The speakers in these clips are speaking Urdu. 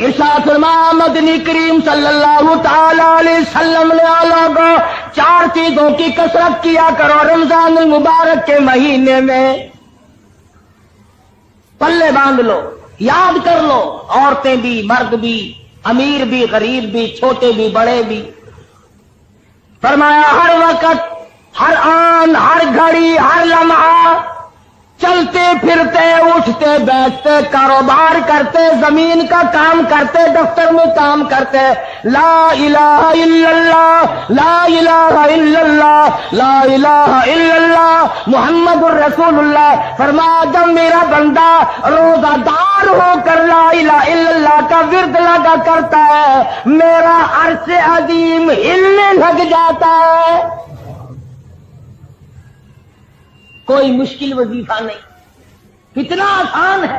ارشاد فرمایا مدنی کریم صلی اللہ تعالی علیہ وسلم نے لوگوں 4 چیزوں کی کثرت کیا کرو رمضان المبارک کے مہینے میں، پلے باندھ لو، یاد کر لو، عورتیں بھی مرد بھی، امیر بھی غریب بھی، چھوٹے بھی بڑے بھی۔ فرمایا ہر وقت، ہر آن، ہر گھڑی، ہر لمحہ چلتے پھرتے اٹھتے بیٹھتے کاروبار کرتے زمین کا کام کرتے دفتر میں کام کرتے لا الہ الا اللہ لا الہ الا اللہ لا الہ الا اللہ محمد الرسول اللہ۔ فرمایا جب میرا بندہ روزہ دار ہو کر لا الہ الا اللہ کا ورد لگا کرتا ہے میرا عرش عظیم ہلنے لگ جاتا ہے۔ کوئی مشکل وظیفہ نہیں، کتنا آسان ہے۔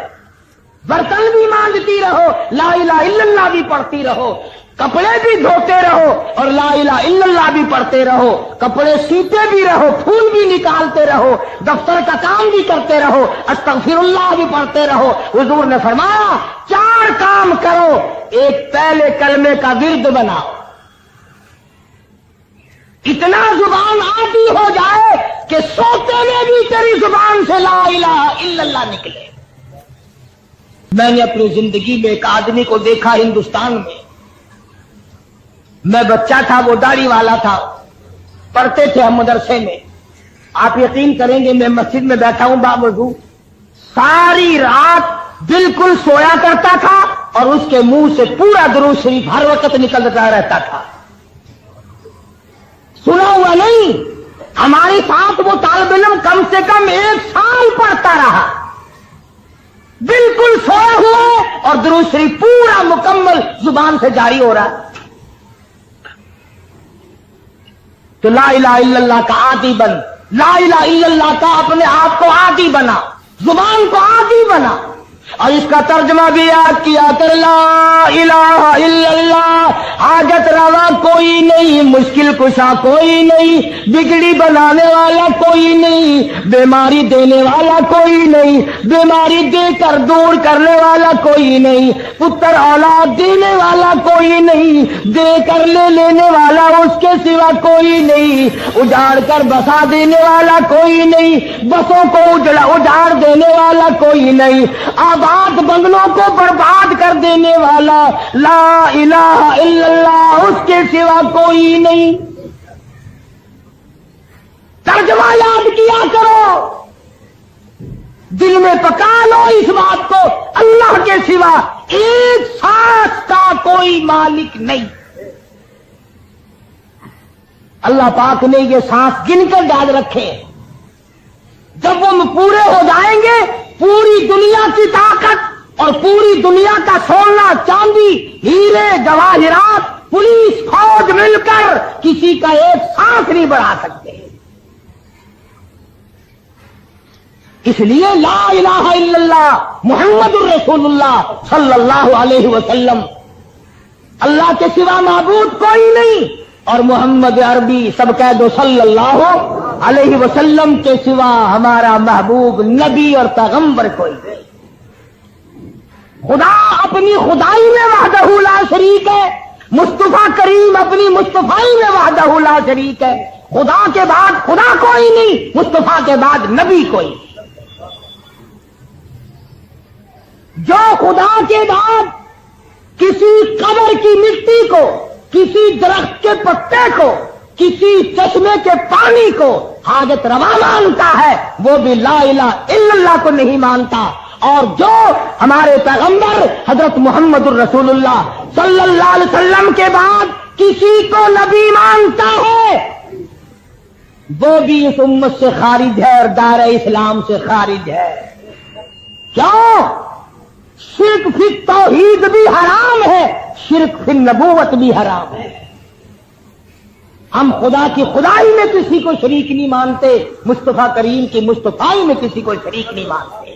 برتن بھی مانجتی رہو، لا الہ الا اللہ بھی پڑھتی رہو، کپڑے بھی دھوتے رہو اور لا الہ الا اللہ بھی پڑھتے رہو، کپڑے سیتے بھی رہو، پھول بھی نکالتے رہو، دفتر کا کام بھی کرتے رہو، استغفر اللہ بھی پڑھتے رہو۔ حضور نے فرمایا 4 کام کرو، ایک پہلے کلمے کا ورد بناؤ، اتنا زبان عادی ہو جائے کہ سوتے میں بھی تیری زبان سے لا الہ الا اللہ نکلے۔ میں نے اپنی زندگی میں ایک آدمی کو دیکھا ہندوستان میں بچہ تھا، وہ داڑھی والا تھا، پڑھتے تھے ہم مدرسے میں۔ آپ یقین کریں گے میں مسجد میں بیٹھا ہوں باوضو، ساری رات بالکل سویا کرتا تھا اور اس کے منہ سے پورا درود شریف ہر وقت نکلتا رہتا تھا۔ سنا ہوا نہیں، ہمارے ساتھ وہ طالب علم کم سے کم 1 سال پڑھتا رہا، بالکل سویا ہوا اور درود شریف پورا مکمل زبان سے جاری ہو رہا ہے۔ تو لا الہ الا اللہ کا عادی بن، لا الہ الا اللہ کا اپنے آپ کو عادی بنا، زبان کو عادی بنا۔ اور اس کا ترجمہ بھی یاد کیا کر، لا الہ الا اللہ، حاجت روا کوئی نہیں، مشکل کشا کوئی نہیں، بگڑی بنانے والا کوئی نہیں، بیماری دینے والا کوئی نہیں، بیماری دے کر دور کرنے والا کوئی نہیں، پتر اولاد دینے والا کوئی نہیں، دے کر لے لینے والا اس کے سوا کوئی نہیں، اجاڑ کر بسا دینے والا کوئی نہیں، بسوں کو اجاڑ دینے والا کوئی نہیں، آباد بنگلوں کو برباد کر دینے والا لا الہ الا اللہ اس کے سوا کوئی نہیں۔ ترجمہ یاد کیا کرو، دل میں پکا لو اس بات کو، اللہ کے سوا ایک سانس کا کوئی مالک نہیں۔ اللہ پاک نے یہ سانس گن کر ڈال رکھے، جب وہ پورے ہو جائیں گے پوری دنیا کی طاقت اور پوری دنیا کا سونا چاندی ہیرے جواہرات پولیس فوج مل کر کسی کا ایک سانس نہیں بڑھا سکتے۔ اس لیے لا الہ الا اللہ محمد الرسول اللہ صلی اللہ علیہ وسلم، اللہ کے سوا معبود کوئی نہیں، اور محمد عربی سب کہہ دو صلی اللہ علیہ وسلم کے سوا ہمارا محبوب نبی اور پیغمبر کوئی نہیں۔ خدا اپنی خدائی میں وحدہ لا شریک ہے، مصطفیٰ کریم اپنی مصطفائی میں وحدہ لا شریک ہے۔ خدا کے بعد خدا کوئی نہیں، مصطفیٰ کے بعد نبی کوئی نہیں۔ جو خدا کے بعد کسی قبر کی مٹی کو، کسی درخت کے پتے کو، کسی چشمے کے پانی کو حاجت روا مانتا ہے وہ بھی لا الہ الا اللہ کو نہیں مانتا۔ اور جو ہمارے پیغمبر حضرت محمد الرسول اللہ صلی اللہ علیہ وسلم کے بعد کسی کو نبی مانتا ہے وہ بھی اس امت سے خارج ہے اور دائرہ اسلام سے خارج ہے۔ کیوں؟ شرک فی توحید بھی حرام ہے، شرک فی نبوت بھی حرام ہے۔ ہم خدا کی خدائی میں کسی کو شریک نہیں مانتے، مصطفیٰ کریم کی مصطفائی میں کسی کو شریک نہیں مانتے۔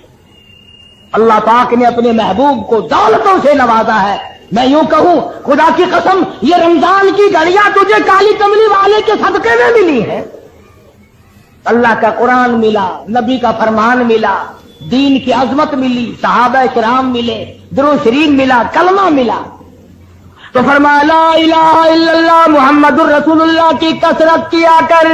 اللہ پاک نے اپنے محبوب کو دولتوں سے نوازا ہے۔ میں یوں کہوں خدا کی قسم یہ رمضان کی گھڑیاں تجھے کالی کملی والے کے صدقے میں ملی ہے۔ اللہ کا قرآن ملا، نبی کا فرمان ملا، دین کی عظمت ملی، صحابہ کرام ملے، درود شریف ملا، کلمہ ملا. تو فرمایا لا الہ الا اللہ محمد الرسول اللہ کی کثرت کیا کر.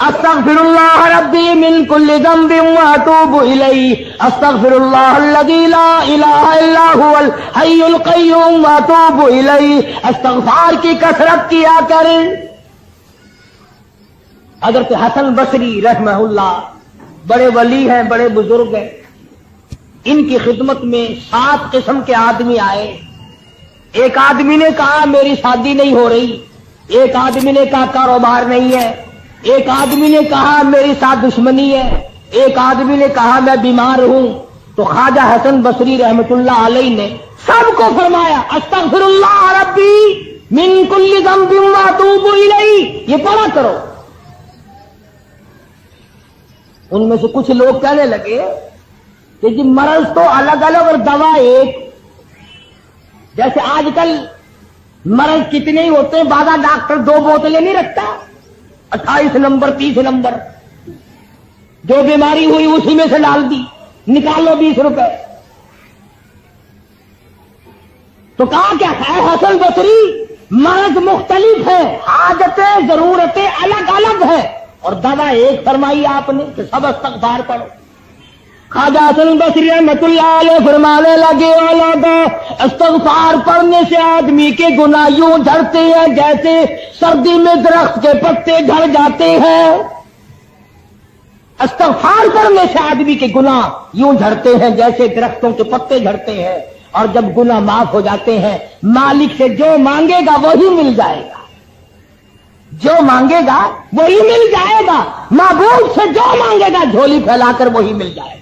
استغفر اللہ ربی من کل ذنب واتوب الیہ، استغفر اللہ الذی لا الہ الا هو الحی القیوم واتوب الیہ. استغفار کی کثرت کیا کر. حضرت حسن بصری رحمہ اللہ بڑے ولی ہیں، بڑے بزرگ ہیں. ان کی خدمت میں 7 قسم کے آدمی آئے. ایک آدمی نے کہا میری شادی نہیں ہو رہی، ایک آدمی نے کہا کاروبار نہیں ہے، ایک آدمی نے کہا میری ساتھ دشمنی ہے، ایک آدمی نے کہا میں بیمار ہوں. تو خواجہ حسن بصری رحمۃ اللہ علیہ نے سب کو فرمایا استغفر اللہ ربی من کل ذنب واتوب الیہ، یہ پڑھا کرو. ان میں سے کچھ لوگ کہنے لگے کہ جی مرض تو الگ الگ اور دوا ایک. جیسے آج کل مرض کتنے ہی ہوتے ہیں، بعض ڈاکٹر 2 بوتلیں نہیں رکھتا، 28 نمبر 30 نمبر، جو بیماری ہوئی اسی میں سے ڈال دی، نکالو 20 روپے. تو کہا کیا ہے حسن بصری مرض مختلف ہے، حاجتیں ضرورتیں الگ الگ ہیں، اور دوا ایک فرمائی آپ نے کہ سب استغفار پڑھو. خواجہ حسن بصری رحمۃ اللہ علیہ فرمانے لگے استغفار پڑھنے سے آدمی کے گناہ یوں جھڑتے ہیں جیسے سردی میں درخت کے پتے جھڑ جاتے ہیں. استغفار پڑھنے سے آدمی کے گناہ یوں جھڑتے ہیں جیسے درختوں کے پتے جھڑتے ہیں. اور جب گناہ معاف ہو جاتے ہیں مالک سے جو مانگے گا وہی مل جائے گا، جو مانگے گا وہی مل جائے گا. معبود سے جو مانگے گا جھولی پھیلا کر وہی مل جائے گا.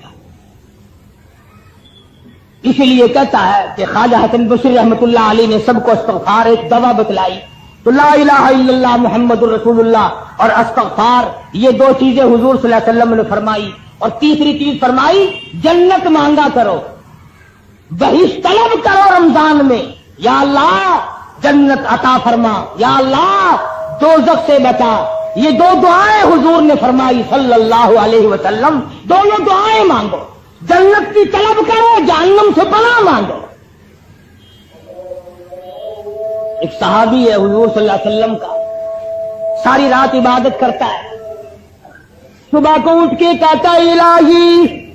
اسی لیے کہتا ہے کہ خواجہ حسن بصری رحمۃ اللہ علیہ نے سب کو استغفار ایک دوا بتلائی. تو لا الہ الا اللہ محمد الرسول اللہ اور استغفار، یہ 2 چیزیں حضور صلی اللہ علیہ وسلم نے فرمائی. اور تیسری چیز فرمائی جنت مانگا کرو، بہشت طلب کرو رمضان میں. یا اللہ جنت عطا فرما، یا اللہ دوزخ سے بچا. یہ 2 دعائیں حضور نے فرمائی صلی اللہ علیہ وسلم. دونوں دعائیں مانگو، جنت کی طلب کرو، جہنم سے پناہ مانگو. ایک صحابی ہے حضور صلی اللہ علیہ وسلم کا، ساری رات عبادت کرتا ہے، صبح کو اٹھ کے کہتا الہی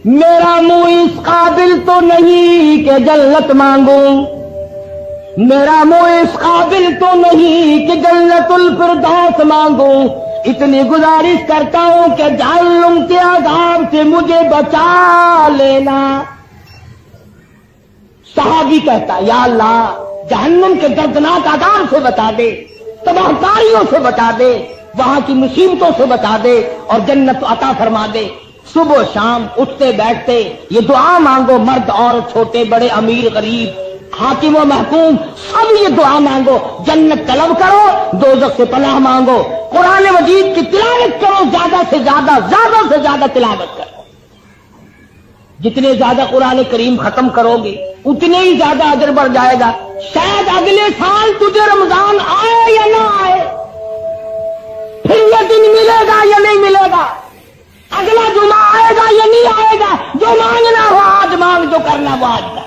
میرا منہ اس قابل تو نہیں کہ جنت مانگوں، میرا منہ اس قابل تو نہیں کہ جنت الفردوس مانگوں. اتنی گزارش کرتا ہوں کہ جہنم کے عذاب سے مجھے بچا لینا. صحابی کہتا یا اللہ جہنم کے دردناک عذاب سے بچا دے، تباہ کاریوں سے بچا دے، وہاں کی مصیبتوں سے بچا دے اور جنت عطا فرما دے. صبح شام اٹھتے بیٹھتے یہ دعا مانگو، مرد عورت چھوٹے بڑے امیر غریب حاکم و محکوم سب یہ دعا مانگو. جنت طلب کرو، دوزخ سے پناہ مانگو. قرآن مجید کی تلاوت کرو، زیادہ سے زیادہ تلاوت کرو. جتنے زیادہ قرآن کریم ختم کرو گے اتنے ہی زیادہ اجر بڑھ جائے گا. شاید اگلے سال تجھے رمضان آئے یا نہ آئے، پھر یہ دن ملے گا یا نہیں ملے گا، اگلا جمعہ آئے گا یا نہیں آئے گا. جو مانگنا ہو آج مانگ، جو کرنا وہ آج کر.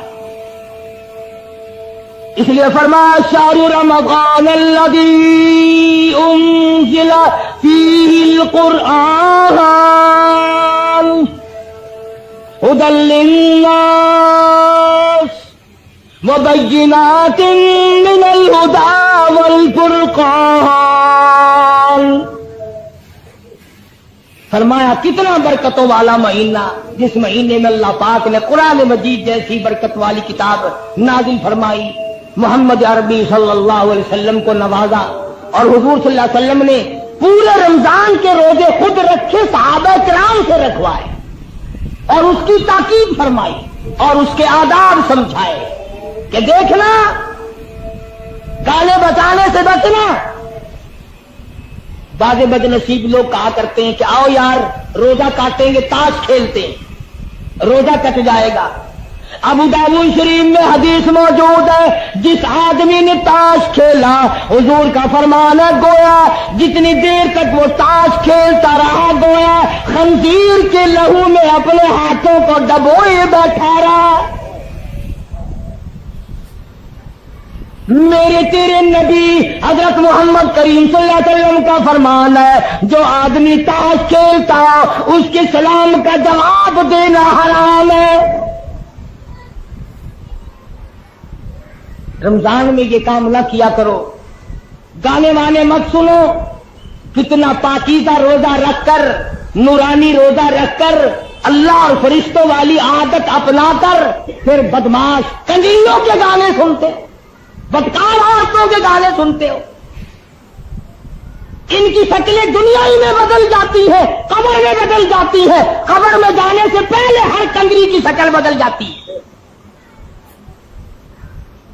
اس لیے فرمایا شہر رمضان الذی انزل فیہ القرآن ھدی للناس وبینات من الھدی والفرقان. فرمایا کتنا برکتوں والا مہینہ، جس مہینے میں اللہ پاک نے قرآن مجید جیسی برکت والی کتاب نازل فرمائی، محمد عربی صلی اللہ علیہ وسلم کو نوازا. اور حضور صلی اللہ علیہ وسلم نے پورے رمضان کے روزے خود رکھے، صحابہ کرام سے رکھوائے اور اس کی تاکید فرمائی اور اس کے آداب سمجھائے کہ دیکھنا گانے بجانے سے بچنا. بعض بد نصیب لوگ کہا کرتے ہیں کہ آؤ یار روزہ کاٹیں گے، تاش کھیلتے ہیں، روزہ کٹ جائے گا. ابو داؤد شریف میں حدیث موجود ہے، جس آدمی نے تاش کھیلا، حضور کا فرمان ہے گویا جتنی دیر تک وہ تاش کھیلتا رہا گویا خنزیر کے لہو میں اپنے ہاتھوں کو ڈبوئے بیٹھا رہا۔ میرے تیرے نبی حضرت محمد کریم صلی اللہ علیہ وسلم کا فرمان ہے، جو آدمی تاش کھیلتا اس کے سلام کا جواب دینا حرام ہے۔ رمضان میں یہ کام نہ کیا کرو، گانے وانے مت سنو، کتنا پاکیزہ روزہ رکھ کر، نورانی روزہ رکھ کر، اللہ اور فرشتوں والی عادت اپنا کر پھر بدماش کنجریوں کے گانے سنتے، بدکار عورتوں کے گانے سنتے ہو۔ ان کی شکلیں دنیا ہی میں بدل جاتی ہے، قبر میں بدل جاتی ہے، قبر میں جانے سے پہلے ہر کنجری کی شکل بدل جاتی ہے۔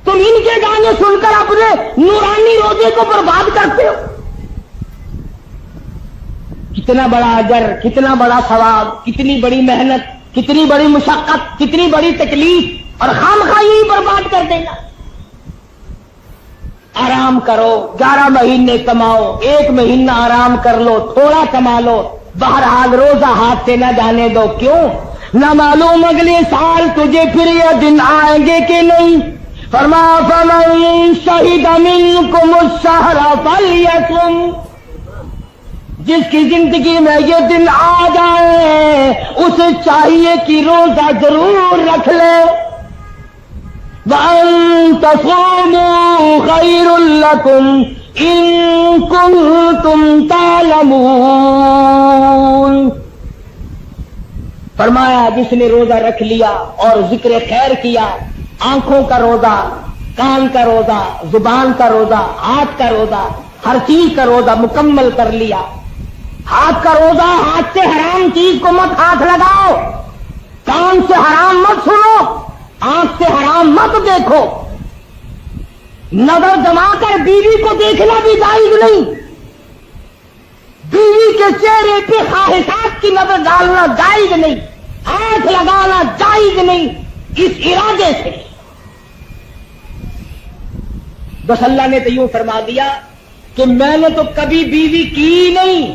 تم ان کے گانے سن کر اپنے نورانی روزے کو برباد کرتے ہو۔ کتنا بڑا اجر، کتنا بڑا ثواب، کتنی بڑی محنت، کتنی بڑی مشقت، کتنی بڑی تکلیف، اور خامخواہ یہی برباد کر دینا۔ آرام کرو، 11 مہینے کماؤ، 1 مہینہ آرام کر لو، تھوڑا کما لو، بہرحال روزہ ہاتھ سے نہ جانے دو۔ کیوں؟ نہ معلوم اگلے سال تجھے پھر یہ دن آئیں گے کہ نہیں۔ فرمایا فمن شہد منکم الشہر فلیصم، جس کی زندگی میں یہ دن آ جائے اسے چاہیے کہ روزہ ضرور رکھ لے۔ وَأَن تَصُومُوا خَيْرٌ لَكُمْ إِن كُنتُمْ تَعْلَمُونَ۔ فرمایا جس نے روزہ رکھ لیا اور ذکر خیر کیا، آنکھوں کا روزہ، کان کا روزہ، زبان کا روزہ، ہاتھ کا روزہ، ہر چیز کا روزہ مکمل کر لیا۔ ہاتھ کا روزہ، ہاتھ سے حرام چیز کو مت ہاتھ لگاؤ، کان سے حرام مت سنو، آنکھ سے حرام مت دیکھو، نظر جما کر بیوی کو دیکھنا بھی جائز نہیں، بیوی کے چہرے پہ خواہشات کی نظر ڈالنا جائز نہیں، ہاتھ لگانا جائز نہیں، اس ارادے سے۔ بس اللہ نے تو یوں فرما دیا کہ میں نے تو کبھی بیوی کی نہیں،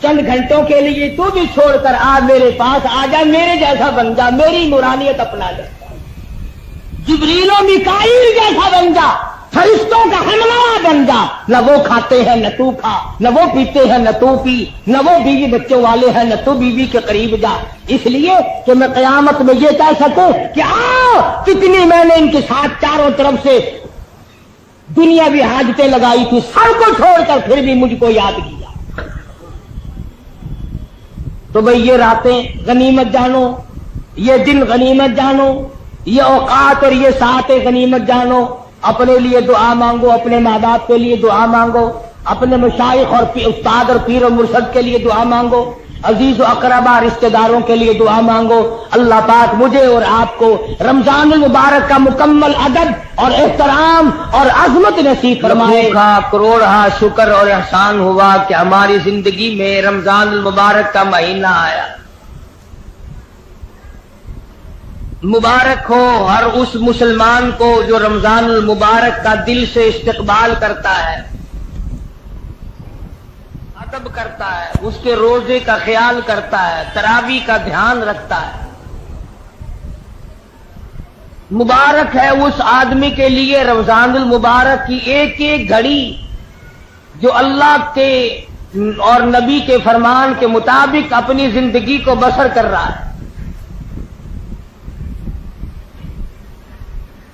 چند گھنٹوں کے لیے تو بھی چھوڑ کر آ میرے پاس آ جا، میرے جیسا بن جا، میری نورانیت اپنا لے، جبریل و میکائیل جیسا بن جا، فرشتوں کا ہمراہ بن جا۔ نہ وہ کھاتے ہیں نہ تو کھا، نہ وہ پیتے ہیں نہ تو پی، نہ وہ بیوی بچوں والے ہیں نہ تو بیوی کے قریب جا، اس لیے کہ میں قیامت میں یہ کہہ سکوں کہ آؤ کتنی میں نے ان کے ساتھ چاروں طرف سے دنیاوی حاجتیں لگائی تھی، سب کو چھوڑ کر پھر بھی مجھ کو یاد کیا۔ تو بھئی یہ راتیں غنیمت جانو، یہ دن غنیمت جانو، یہ اوقات اور یہ ساعتیں غنیمت جانو، اپنے لیے دعا مانگو، اپنے ماں باپ کے لیے دعا مانگو، اپنے مشائخ اور استاد اور پیر و مرشد کے لیے دعا مانگو، عزیز و اقربا رشتہ داروں کے لیے دعا مانگو۔ اللہ پاک مجھے اور آپ کو رمضان المبارک کا مکمل ادب اور احترام اور عظمت نصیب فرمائے۔ کروڑا شکر اور احسان ہوا کہ ہماری زندگی میں رمضان المبارک کا مہینہ آیا۔ مبارک ہو ہر اس مسلمان کو جو رمضان المبارک کا دل سے استقبال کرتا ہے، ادب کرتا ہے، اس کے روزے کا خیال کرتا ہے، تراویح کا دھیان رکھتا ہے۔ مبارک ہے اس آدمی کے لیے رمضان المبارک کی ایک ایک گھڑی جو اللہ کے اور نبی کے فرمان کے مطابق اپنی زندگی کو بسر کر رہا ہے۔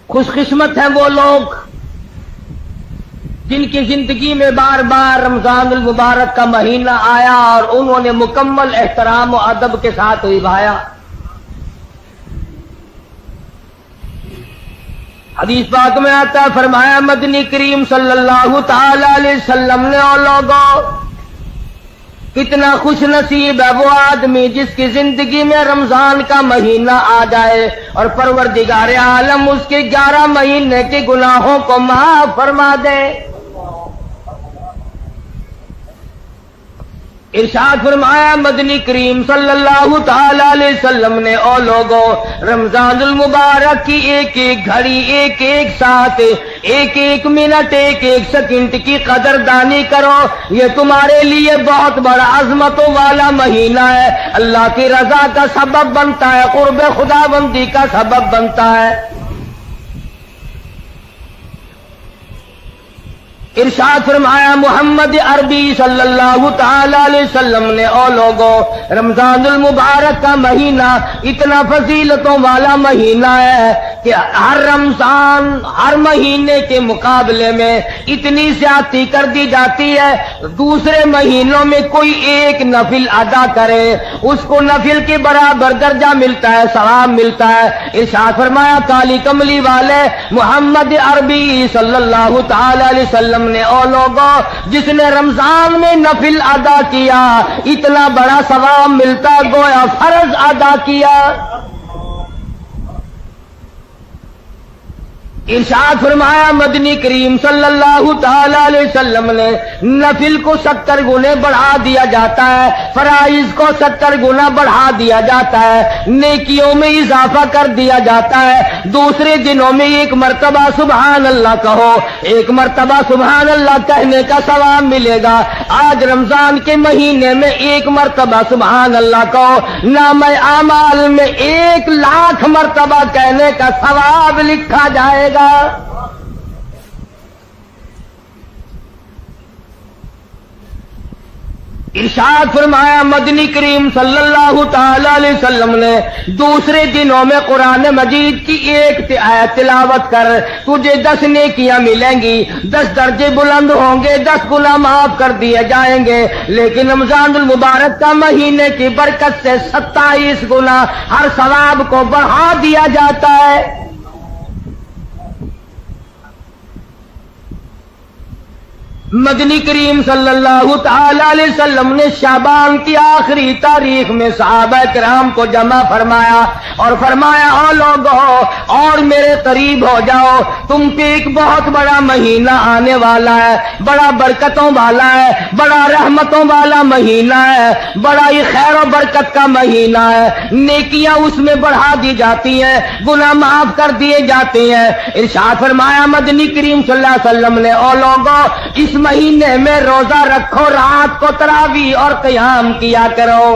خوش قسمت ہیں وہ لوگ جن کی زندگی میں بار بار رمضان المبارک کا مہینہ آیا اور انہوں نے مکمل احترام و ادب کے ساتھ نبھایا۔ حدیث پاک میں آتا ہے، فرمایا مدنی کریم صلی اللہ تعالی علیہ وسلم نے، اور لوگوں کتنا خوش نصیب ہے وہ آدمی جس کی زندگی میں رمضان کا مہینہ آ جائے اور پروردگار عالم اس کے 11 مہینے کے گناہوں کو معاف فرما دے۔ ارشاد فرمایا مدنی کریم صلی اللہ تعالی علیہ وسلم نے، او لوگوں، رمضان المبارک کی ایک ایک گھڑی، ایک ایک ساتھ، ایک ایک منٹ، ایک ایک سیکنڈ کی قدردانی کرو، یہ تمہارے لیے بہت بڑا عظمتوں والا مہینہ ہے، اللہ کی رضا کا سبب بنتا ہے، قرب خدا بندی کا سبب بنتا ہے۔ ارشاد فرمایا محمد عربی صلی اللہ تعالی علیہ وسلم نے، او لوگوں، رمضان المبارک کا مہینہ اتنا فضیلتوں والا مہینہ ہے کہ ہر رمضان ہر مہینے کے مقابلے میں اتنی زیادتی کر دی جاتی ہے، دوسرے مہینوں میں کوئی ایک نفل ادا کرے اس کو نفل کے برابر درجہ ملتا ہے، ثواب ملتا ہے۔ ارشاد فرمایا کالی کملی والے محمد عربی صلی اللہ تعالی علیہ وسلم نے، او لوگوں، جس نے رمضان میں نفل ادا کیا اتنا بڑا ثواب ملتا گویا فرض ادا کیا۔ ارشاد فرمایا مدنی کریم صلی اللہ تعالی علیہ وسلم نے، نفل کو 70 گنے بڑھا دیا جاتا ہے، فرائض کو 70 گنا بڑھا دیا جاتا ہے، نیکیوں میں اضافہ کر دیا جاتا ہے۔ دوسرے دنوں میں ایک مرتبہ سبحان اللہ کہو، ایک مرتبہ سبحان اللہ کہنے کا ثواب ملے گا۔ آج رمضان کے مہینے میں ایک مرتبہ سبحان اللہ کہو، نامہ اعمال میں 1,00,000 مرتبہ کہنے کا ثواب لکھا جائے گا۔ ارشاد فرمایا مدنی کریم صلی اللہ تعالی علیہ وسلم نے، دوسرے دنوں میں قرآن مجید کی ایک آیت تلاوت کر، تجھے 10 نیکیاں ملیں گی، 10 درجے بلند ہوں گے، 10 گناہ معاف کر دیے جائیں گے۔ لیکن رمضان المبارک کا مہینے کی برکت سے 27 گنا ہر ثواب کو بڑھا دیا جاتا ہے۔ مدنی کریم صلی اللہ تعالی علیہ وسلم نے شعبان کی آخری تاریخ میں صحابہ کرام کو جمع فرمایا اور فرمایا، او لوگوں، اور میرے قریب ہو جاؤ، تم پہ ایک بہت بڑا مہینہ آنے والا ہے، بڑا برکتوں والا ہے، بڑا رحمتوں والا مہینہ ہے، بڑا ہی خیر و برکت کا مہینہ ہے، نیکیاں اس میں بڑھا دی جاتی ہیں، گناہ معاف کر دیے جاتے ہیں۔ ارشاد فرمایا مدنی کریم صلی اللہ علیہ وسلم نے، او لوگوں، اس مہینے میں روزہ رکھو، رات کو تراویح اور قیام کیا کرو۔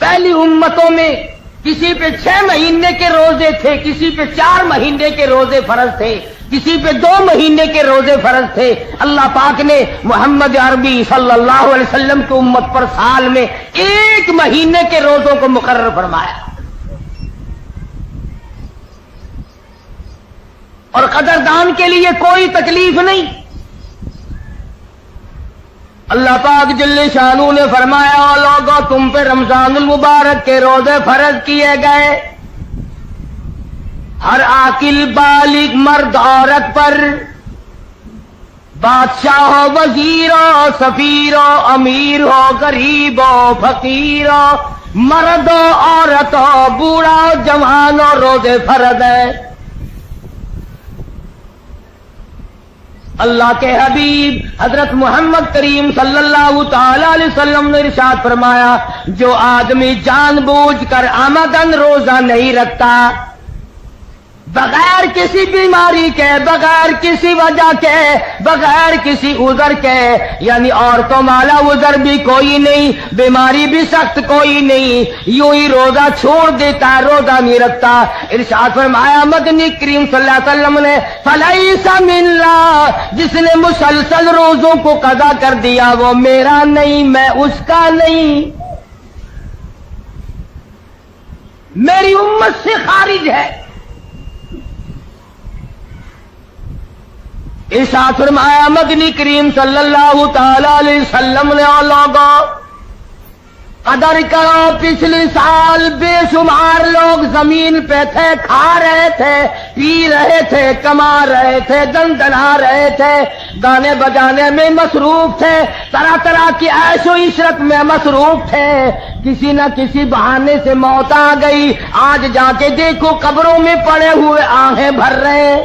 پہلی امتوں میں کسی پہ 6 مہینے کے روزے تھے، کسی پہ 4 مہینے کے روزے فرض تھے، کسی پہ 2 مہینے کے روزے فرض تھے۔ اللہ پاک نے محمد عربی صلی اللہ علیہ وسلم کی امت پر سال میں 1 مہینے کے روزوں کو مقرر فرمایا، اور قدردان کے لیے کوئی تکلیف نہیں۔ اللہ پاک جل شانہ نے فرمایا، او لوگوں، تم پہ رمضان المبارک کے روزے فرض کیے گئے، ہر عاقل بالغ مرد عورت پر، بادشاہ ہو، وزیر ہو، سفیر ہو، امیر ہو، غریب ہو، فقیر ہو، مرد ہو، عورت ہو، بوڑھا ہو، جوان ہو، روزے فرض ہیں۔ اللہ کے حبیب حضرت محمد کریم صلی اللہ تعالی علیہ وسلم نے ارشاد فرمایا، جو آدمی جان بوجھ کر عمدن روزہ نہیں رکھتا، بغیر کسی بیماری کے، بغیر کسی وجہ کے، بغیر کسی عذر کے، یعنی عورتوں والا عذر بھی کوئی نہیں، بیماری بھی سخت کوئی نہیں، یوں ہی روزہ چھوڑ دیتا، روزہ نہیں رکھتا، ارشاد فرمایا مدنی کریم صلی اللہ علیہ وسلم نے، فلیس منا، جس نے مسلسل روزوں کو قضا کر دیا وہ میرا نہیں، میں اس کا نہیں، میری امت سے خارج ہے۔ ارشاد فرمایا مدنی کریم صلی اللہ تعالی علیہ وسلم نے، او لوگوں، قدر کرو، پچھلے سال بے شمار لوگ زمین پہ تھے، کھا رہے تھے، پی رہے تھے، کما رہے تھے، دندنا رہے تھے، گانے بجانے میں مصروف تھے، طرح طرح کی عیش و عشرت میں مصروف تھے، کسی نہ کسی بہانے سے موت آ گئی، آج جا کے دیکھو قبروں میں پڑے ہوئے آہیں بھر رہے ہیں۔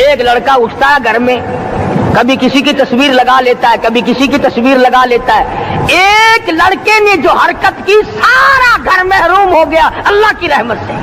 ایک لڑکا اٹھتا ہے گھر میں، کبھی کسی کی تصویر لگا لیتا ہے، کبھی کسی کی تصویر لگا لیتا ہے. ایک لڑکے نے جو حرکت کی سارا گھر محروم ہو گیا اللہ کی رحمت سے.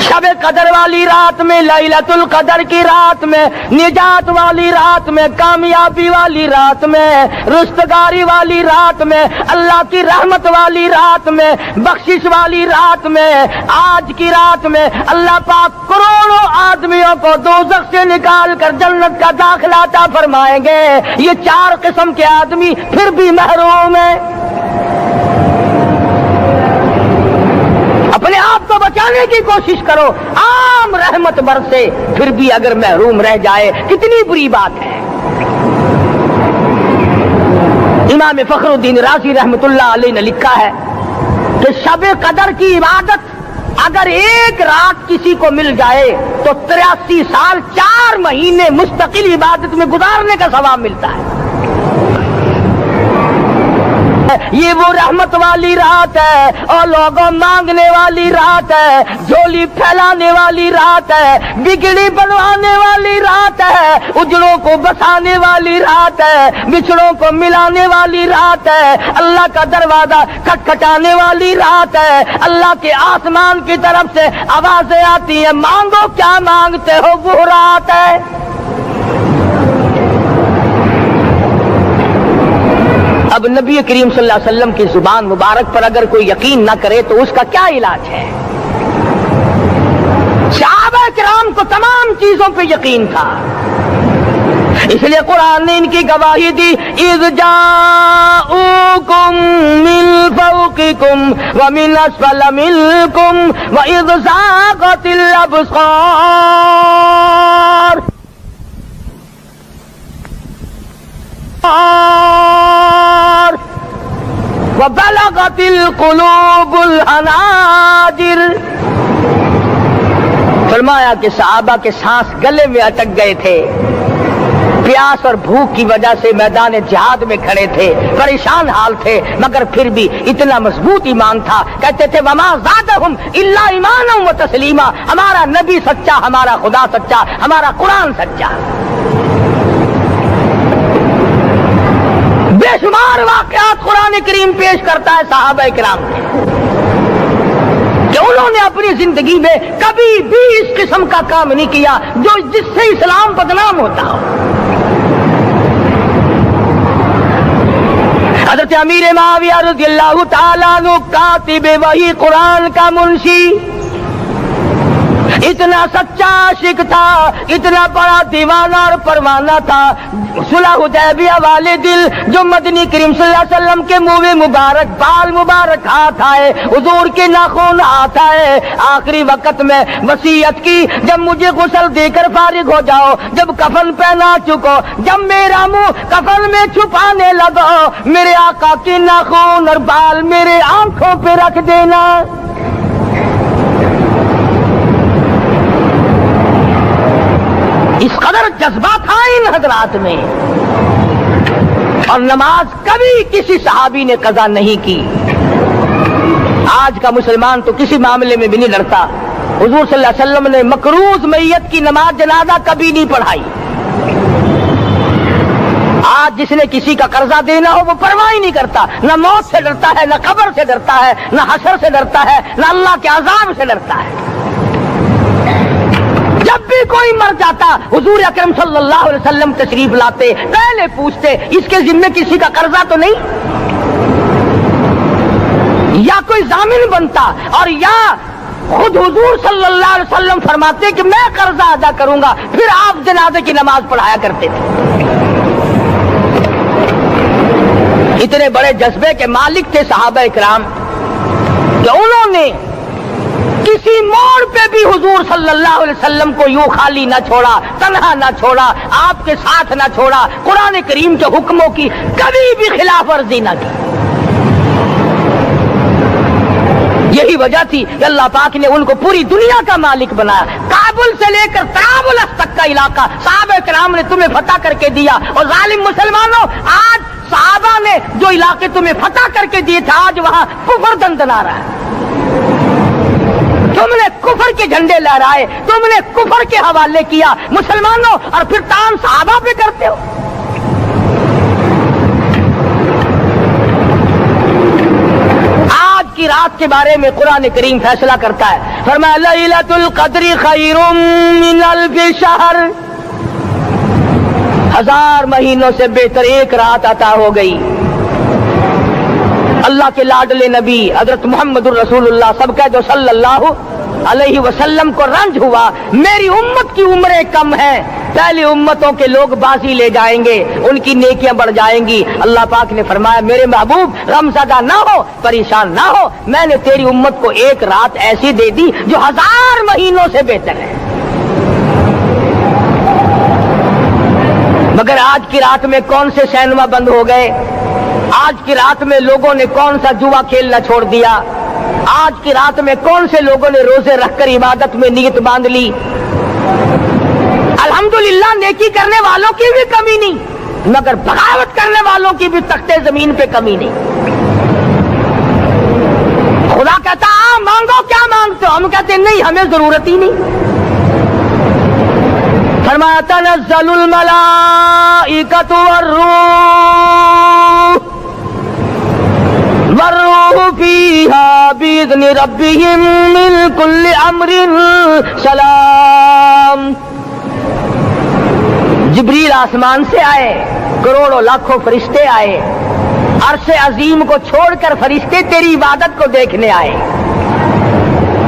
شب قدر والی رات میں، لیلۃ القدر کی رات میں، نجات والی رات میں، کامیابی والی رات میں، رستگاری والی رات میں، اللہ کی رحمت والی رات میں، بخشش والی رات میں، آج کی رات میں اللہ پاک کروڑوں آدمیوں کو دوزخ سے نکال کر جنت کا داخلہ عطا فرمائیں گے. یہ 4 قسم کے آدمی پھر بھی محروم ہیں. اپنے آپ کو بچانے کی کوشش کرو. عام رحمت برسے پھر بھی اگر محروم رہ جائے کتنی بری بات ہے. امام فخر الدین رازی رحمت اللہ علیہ نے لکھا ہے کہ شب قدر کی عبادت اگر ایک رات کسی کو مل جائے تو 83 سال 4 مہینے مستقل عبادت میں گزارنے کا ثواب ملتا ہے. یہ وہ رحمت والی رات ہے اور لوگوں مانگنے والی رات ہے، جھولی پھیلانے والی رات ہے، بگڑی بنوانے والی رات ہے، اجڑوں کو بسانے والی رات ہے، بچھڑوں کو ملانے والی رات ہے، اللہ کا دروازہ کھٹکھٹانے والی رات ہے. اللہ کے آسمان کی طرف سے آوازیں آتی ہیں، مانگو کیا مانگتے ہو، وہ رات ہے. اب نبی کریم صلی اللہ علیہ وسلم کی زبان مبارک پر اگر کوئی یقین نہ کرے تو اس کا کیا علاج ہے؟ صحابہ کرام کو تمام چیزوں پہ یقین تھا، اس لیے قرآن نے ان کی گواہی دی. اذ جاءوکم من فوقکم ومن اسفل منکم واذ زاغت الابصار وبلغت القلوب الحناجر. فرمایا کہ صحابہ کے سانس گلے میں اٹک گئے تھے، پیاس اور بھوک کی وجہ سے میدان جہاد میں کھڑے تھے، پریشان حال تھے، مگر پھر بھی اتنا مضبوط ایمان تھا. کہتے تھے وما زادہم الا ایمانا و تسلیما. ہمارا نبی سچا، ہمارا خدا سچا، ہمارا قرآن سچا. بے شمار واقعات قرآن کریم پیش کرتا ہے صحابہ کرام کے کہ انہوں نے اپنی زندگی میں کبھی بھی اس قسم کا کام نہیں کیا جس سے اسلام بدنام ہوتا ہو. حضرت امیر معاویہ رضی اللہ تعالیٰ عنہ کاتب وحی قرآن کا منشی اتنا سچا عاشق تھا، اتنا بڑا دیوانہ اور پروانہ تھا. صلح حدیبیہ والے دل جو مدنی کریم صلی اللہ علیہ وسلم کے منہ مبارک، بال مبارک ہاتھ آئے، حضور کے ناخن ہاتھ آئے، آخری وقت میں وصیت کی جب مجھے غسل دے کر فارغ ہو جاؤ، جب کفن پہنا چکو، جب میرا منہ کفن میں چھپانے لگو، میرے آقا کے ناخن اور بال میرے آنکھوں پہ رکھ دینا. اس قدر جذبہ تھا ان حضرات میں. اور نماز کبھی کسی صحابی نے قضا نہیں کی. آج کا مسلمان تو کسی معاملے میں بھی نہیں ڈرتا. حضور صلی اللہ علیہ وسلم نے مقروض میت کی نماز جنازہ کبھی نہیں پڑھائی. آج جس نے کسی کا قرضہ دینا ہو وہ پرواہ نہیں کرتا، نہ موت سے ڈرتا ہے، نہ قبر سے ڈرتا ہے، نہ حشر سے ڈرتا ہے، نہ اللہ کے عذاب سے ڈرتا ہے. جب بھی کوئی مر جاتا حضور اکرم صلی اللہ علیہ وسلم تشریف لاتے، پہلے پوچھتے اس کے ذمے کسی کا قرضہ تو نہیں، یا کوئی ضامن بنتا، اور یا خود حضور صلی اللہ علیہ وسلم فرماتے کہ میں قرضہ ادا کروں گا، پھر آپ جنازے کی نماز پڑھایا کرتے تھے. اتنے بڑے جذبے کے مالک تھے صحابہ کرام کہ انہوں نے کسی موڑ پہ بھی حضور صلی اللہ علیہ وسلم کو یوں خالی نہ چھوڑا، تنہا نہ چھوڑا، آپ کے ساتھ نہ چھوڑا، قرآن کریم کے حکموں کی کبھی بھی خلاف ورزی نہ کی. یہی وجہ تھی کہ اللہ پاک نے ان کو پوری دنیا کا مالک بنایا. کابل سے لے کر طرابلس تک کا علاقہ صحابہ کرام نے تمہیں فتح کر کے دیا. اور ظالم مسلمانوں، آج صحابہ نے جو علاقے تمہیں فتح کر کے دیے تھے، آج وہاں کفر دندنا رہا ہے. تم نے کفر کے جھنڈے لہرائے، تم نے کفر کے حوالے کیا مسلمانوں، اور پھر تان صحابہ پہ کرتے ہو۔ آج کی رات کے بارے میں قرآن کریم فیصلہ کرتا ہے، فرمایا لیلۃ القدر خیر من الف شہر، 1000 مہینوں سے بہتر ایک رات عطا ہو گئی۔ اللہ کے لاڈلے نبی حضرت محمد الرسول اللہ سب کا جو صلی اللہ علیہ وسلم کو رنج ہوا، میری امت کی عمریں کم ہیں، پہلی امتوں کے لوگ بازی لے جائیں گے، ان کی نیکیاں بڑھ جائیں گی۔ اللہ پاک نے فرمایا میرے محبوب غمزدہ نہ ہو، پریشان نہ ہو، میں نے تیری امت کو ایک رات ایسی دے دی جو 1000 مہینوں سے بہتر ہے۔ مگر آج کی رات میں کون سے سینما بند ہو گئے؟ آج کی رات میں لوگوں نے کون سا جوا کھیلنا چھوڑ دیا؟ آج کی رات میں کون سے لوگوں نے روزے رکھ کر عبادت میں نیت باندھ لی؟ الحمدللہ نیکی کرنے والوں کی بھی کمی نہیں، مگر بغاوت کرنے والوں کی بھی تختے زمین پہ کمی نہیں۔ خدا کہتا مانگو کیا مانگتے ہو؟ ہم کہتے نہیں، ہمیں ضرورت ہی نہیں۔ فرمایا تنزل الملائکۃ والروح فیہا بإذن ربہم من کل امر سلام۔ جبریل آسمان سے آئے، کروڑوں لاکھوں فرشتے آئے، عرش عظیم کو چھوڑ کر فرشتے تیری عبادت کو دیکھنے آئے،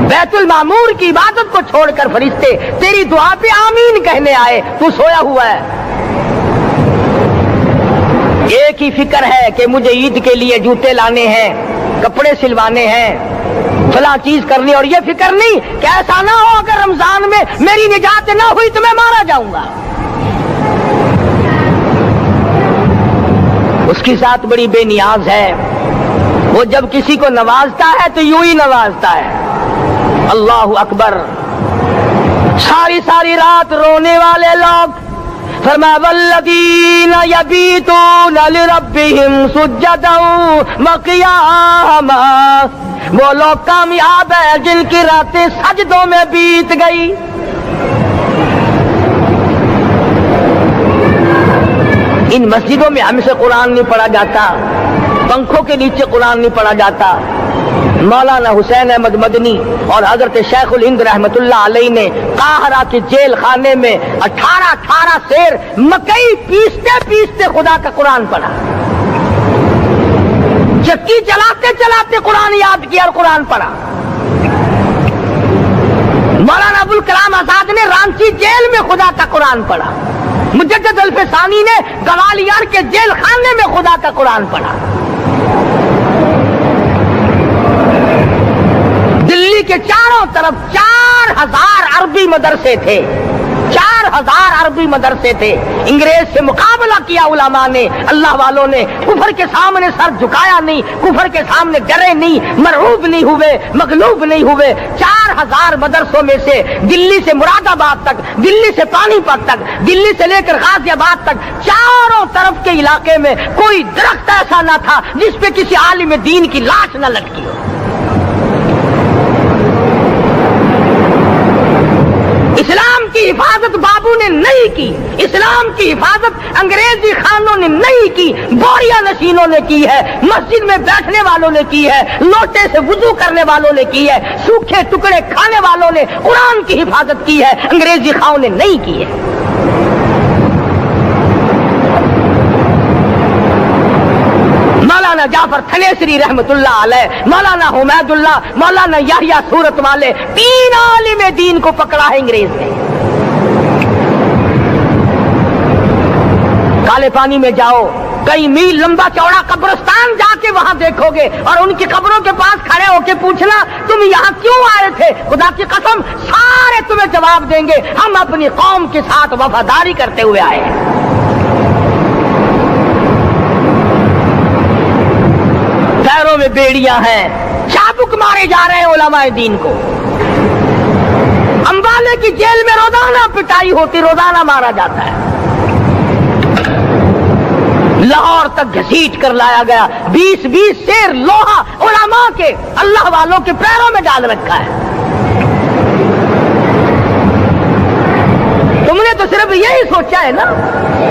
بیت المعمور کی عبادت کو چھوڑ کر فرشتے تیری دعا پہ آمین کہنے آئے، تو سویا ہوا ہے۔ ایک ہی فکر ہے کہ مجھے عید کے لیے جوتے لانے ہیں، کپڑے سلوانے ہیں، فلاں چیز کرنی، اور یہ فکر نہیں کہ ایسا نہ ہو اگر رمضان میں میری نجات نہ ہوئی تو میں مارا جاؤں گا۔ اس کی ذات بڑی بے نیاز ہے، وہ جب کسی کو نوازتا ہے تو یوں ہی نوازتا ہے۔ اللہ اکبر۔ ساری ساری رات رونے والے لوگ، فرمایا والذین یبیتون لربہم سجدا وقیاما، وہ لوگ کامیاب ہیں جن کی راتیں سجدوں میں بیت گئی۔ ان مسجدوں میں ہم سے قرآن نہیں پڑھا جاتا، پنکھوں کے نیچے قرآن نہیں پڑھا جاتا۔ مولانا حسین احمد مدنی اور حضرت شیخ الہند رحمت اللہ علیہ نے قاہرہ کے جیل خانے میں 18 سیر مکئی پیستے پیستے خدا کا قرآن پڑھا، چکی چلاتے چلاتے قرآن یاد کیا اور قرآن پڑھا۔ مولانا ابوالکلام آزاد نے رانچی جیل میں خدا کا قرآن پڑھا، مجدد الفسانی نے گوالیار کے جیل خانے میں خدا کا قرآن پڑھا۔ دلی کے چاروں طرف 4000 عربی مدرسے تھے، 4000 عربی مدرسے تھے۔ انگریز سے مقابلہ کیا علماء نے، اللہ والوں نے، کفر کے سامنے سر جھکایا نہیں، کفر کے سامنے ڈرے نہیں، مرعوب نہیں ہوئے، مغلوب نہیں ہوئے۔ 4000 مدرسوں میں سے دلی سے مراد آباد تک، دلی سے پانی پت تک، دلی سے لے کر غازی آباد تک، چاروں طرف کے علاقے میں کوئی درخت ایسا نہ تھا جس پہ کسی عالم دین کی لاش نہ لٹکی ہو۔ اسلام کی حفاظت بابو نے نہیں کی، اسلام کی حفاظت انگریزی خانوں نے نہیں کی، بوریا نشینوں نے کی ہے، مسجد میں بیٹھنے والوں نے کی ہے، لوٹے سے وضو کرنے والوں نے کی ہے، سوکھے ٹکڑے کھانے والوں نے قرآن کی حفاظت کی ہے، انگریزی خانوں نے نہیں کی ہے۔ مولانا جعفر تھنیسری رحمت اللہ علیہ، مولانا حمید اللہ، مولانا یحییٰ صورت والے، 3 عالم دین کو پکڑا ہے انگریز نے۔ کالے پانی میں جاؤ، کئی میل لمبا چوڑا قبرستان جا کے وہاں دیکھو گے، اور ان کی قبروں کے پاس کھڑے ہو کے پوچھنا تم یہاں کیوں آئے تھے، خدا کی قسم سارے تمہیں جواب دیں گے ہم اپنی قوم کے ساتھ وفاداری کرتے ہوئے آئے ہیں۔ پیروں میں بیڑیاں ہیں، چابک مارے جا رہے ہیں علماء دین کو۔ امبالے کی جیل میں روزانہ پٹائی ہوتی، روزانہ مارا جاتا ہے۔ لاہور تک گھسیٹ کر لایا گیا، 20 سیر لوہا علماء کے، اللہ والوں کے پیروں میں ڈال رکھا ہے۔ تم نے تو صرف یہی سوچا ہے نا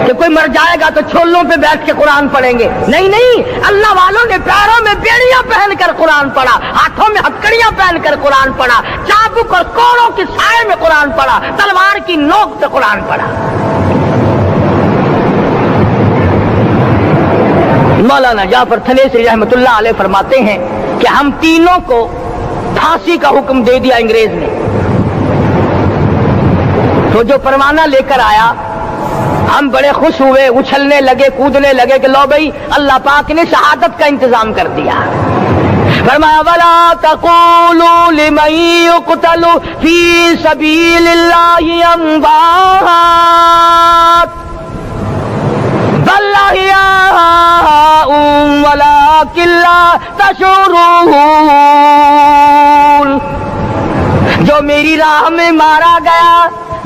کہ کوئی مر جائے گا تو چھولوں پہ بیٹھ کے قرآن پڑھیں گے. نہیں نہیں، اللہ والوں نے پیروں میں بیڑیاں پہن کر قرآن پڑھا، ہاتھوں میں ہتکڑیاں پہن کر قرآن پڑھا، چابک اور کوڑوں کے سائے میں قرآن پڑھا، تلوار کی نوک پہ قرآن پڑھا. مولانا جعفر تھنیسری رحمۃ اللہ علیہ فرماتے ہیں کہ ہم تینوں کو پھانسی کا حکم دے دیا انگریز نے. تو جو پروانہ لے کر آیا ہم بڑے خوش ہوئے، اچھلنے لگے، کودنے لگے کہ لو بھائی اللہ پاک نے شہادت کا انتظام کر دیا. فرمایا وَلَا تَقُولُوا لِمَن يُقْتَلُ فِي سَبِيلِ اللَّهِ أَمْوَاتٌ بَلْ أَحْيَاءٌ وَلَٰكِن لَّا تَشْعُرُونَ. جو میری راہ میں مارا گیا،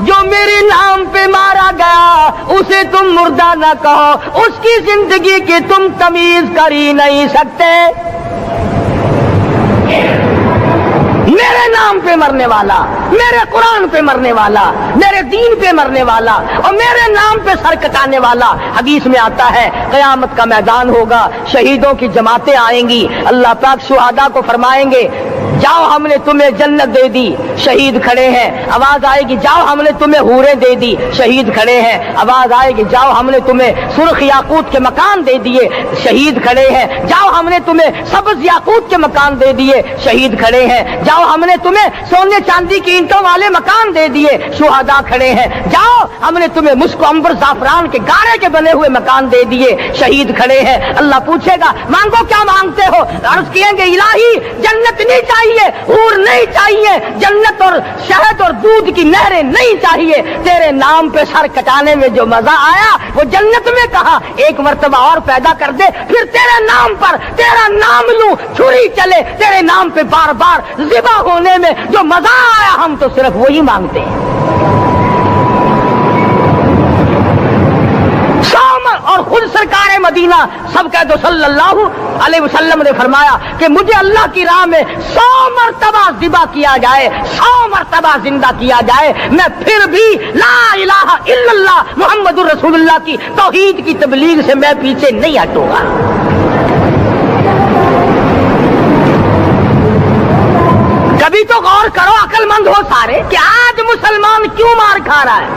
جو میرے نام پہ مارا گیا، اسے تم مردہ نہ کہو، اس کی زندگی کی تم تمیز کر ہی نہیں سکتے. میرے نام پہ مرنے والا، میرے قرآن پہ مرنے والا، میرے دین پہ مرنے والا اور میرے نام پہ سر کٹانے والا. حدیث میں آتا ہے قیامت کا میدان ہوگا، شہیدوں کی جماعتیں آئیں گی، اللہ پاک شہداء کو فرمائیں گے جاؤ ہم نے تمہیں جنت دے دی، شہید کھڑے ہیں. آواز آئے گی جاؤ ہم نے تمہیں حوریں دے دی، شہید کھڑے ہیں. آواز آئے گی جاؤ ہم نے تمہیں سرخ یاقوت کے مکان دے دیے، شہید کھڑے ہیں. جاؤ ہم نے تمہیں سبز یاقوت کے مکان دے دیے، شہید کھڑے ہیں. جاؤ ہم نے تمہیں سونے چاندی کی اینٹوں والے مکان دے دیے، شہداء کھڑے ہیں. جاؤ ہم نے تمہیں مشک و عنبر زعفران کے گارے کے بنے ہوئے مکان دے دیے، شہید کھڑے ہیں. اللہ پوچھے گا مانگو کیا مانگتے ہو؟ عرض کہیں گے الہی جنت نہیں چاہیے، حور نہیں چاہیے، جنت اور شہد اور دودھ کی نہریں نہیں چاہیے. تیرے نام پہ سر کٹانے میں جو مزہ آیا وہ جنت میں کہا ایک مرتبہ اور پیدا کر دے، پھر تیرے نام پر تیرا نام لوں چھری چلے، تیرے نام پہ بار بار ذبح ہونے میں جو مزہ آیا ہم تو صرف وہی مانگتے ہیں. اور خود سرکار مدینہ سب کہہ دو صلی اللہ علیہ وسلم نے فرمایا کہ مجھے اللہ کی راہ میں 100 مرتبہ ذبح کیا جائے، 100 مرتبہ زندہ کیا جائے، میں پھر بھی لا الہ الا اللہ محمد الرسول اللہ کی توحید کی تبلیغ سے میں پیچھے نہیں ہٹوں گا. کبھی تو غور کرو عقل مند ہو سارے کہ آج مسلمان کیوں مار کھا رہا ہے.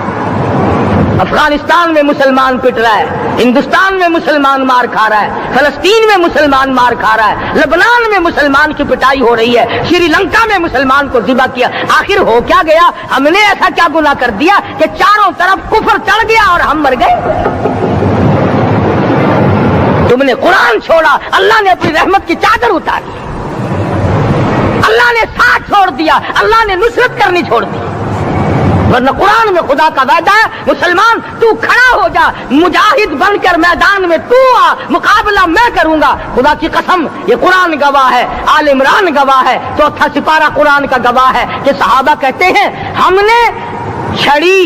افغانستان میں مسلمان پٹ رہا ہے، ہندوستان میں مسلمان مار کھا رہا ہے، فلسطین میں مسلمان مار کھا رہا ہے، لبنان میں مسلمان کی پٹائی ہو رہی ہے، شری لنکا میں مسلمان کو ذبح کیا. آخر ہو کیا گیا؟ ہم نے ایسا کیا گناہ کر دیا کہ چاروں طرف کفر چڑھ گیا اور ہم مر گئے؟ تم نے قرآن چھوڑا، اللہ نے اپنی رحمت کی چادر اتاری، اللہ نے ساتھ چھوڑ دیا، اللہ نے نصرت کرنی چھوڑ دی. ورنہ قرآن میں خدا کا وعدہ ہے مسلمان تو کھڑا ہو جا، مجاہد بن کر میدان میں تو آ، مقابلہ میں کروں گا. خدا کی قسم یہ قرآن گواہ ہے، آل عمران گواہ ہے، چوتھا سپارہ قرآن کا گواہ ہے کہ صحابہ کہتے ہیں ہم نے چھڑی،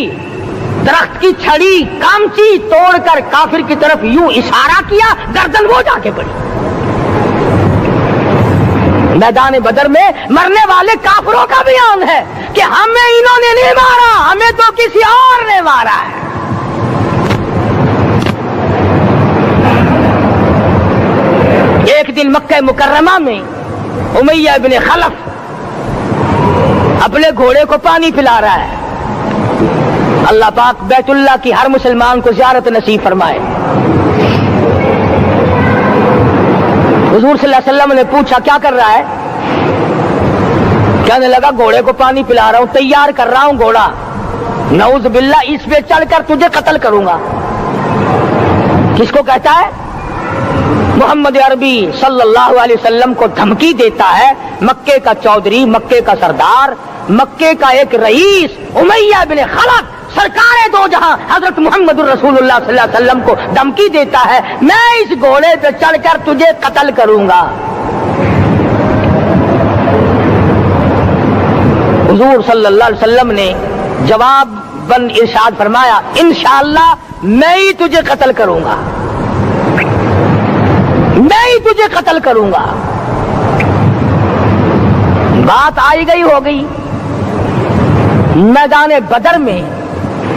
درخت کی چھڑی کامچی توڑ کر کافر کی طرف یوں اشارہ کیا، گردن وہ جا کے پڑی. میدان بدر میں مرنے والے کافروں کا بیان ہے کہ ہمیں انہوں نے نہیں مارا، ہمیں تو کسی اور نے مارا ہے. ایک دن مکہ مکرمہ میں امیہ ابن خلف اپنے گھوڑے کو پانی پلا رہا ہے. اللہ پاک بیت اللہ کی ہر مسلمان کو زیارت نصیب فرمائے. حضور صلی اللہ علیہ وسلم نے پوچھا کیا کر رہا ہے؟ کہنے لگا گھوڑے کو پانی پلا رہا ہوں، تیار کر رہا ہوں گھوڑا، نعوذ باللہ اس پہ چڑھ کر تجھے قتل کروں گا. کس کو کہتا ہے؟ محمد عربی صلی اللہ علیہ وسلم کو دھمکی دیتا ہے. مکے کا چودھری، مکے کا سردار، مکے کا ایک رئیس امیہ بن خلف سرکار دو جہاں حضرت محمد الرسول اللہ صلی اللہ علیہ وسلم کو دھمکی دیتا ہے میں اس گھوڑے پہ چڑھ کر تجھے قتل کروں گا. حضور صلی اللہ علیہ وسلم نے جواب بند ارشاد فرمایا انشاءاللہ میں ہی تجھے قتل کروں گا، میں ہی تجھے قتل کروں گا. بات آئی گئی ہو گئی. میدان بدر میں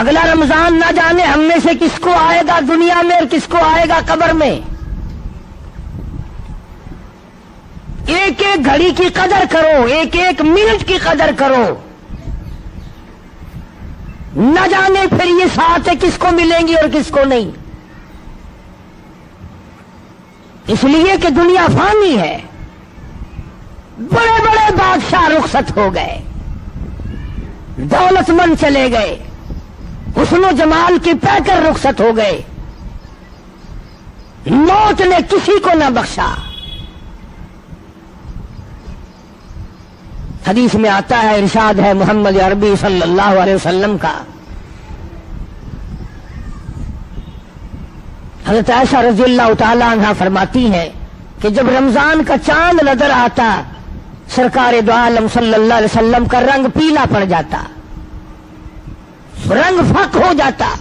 اگلا رمضان نہ جانے ہم میں سے کس کو آئے گا دنیا میں اور کس کو آئے گا قبر میں. ایک ایک گھڑی کی قدر کرو, ایک ایک منٹ کی قدر کرو. نہ جانے پھر یہ ساتھ کس کو ملیں گی اور کس کو نہیں. اس لیے کہ دنیا فانی ہے. بڑے بڑے بادشاہ رخصت ہو گئے, دولت مند چلے گئے, حسن و جمال کی پہ کر رخصت ہو گئے. موت نے کسی کو نہ بخشا. حدیث میں آتا ہے, ارشاد ہے محمد عربی صلی اللہ علیہ وسلم کا, حضرت عائشہ رضی اللہ تعالی عنہا فرماتی ہیں کہ جب رمضان کا چاند نظر آتا سرکار دو عالم صلی اللہ علیہ وسلم کا رنگ پیلا پڑ جاتا, رنگ فک ہو جاتا,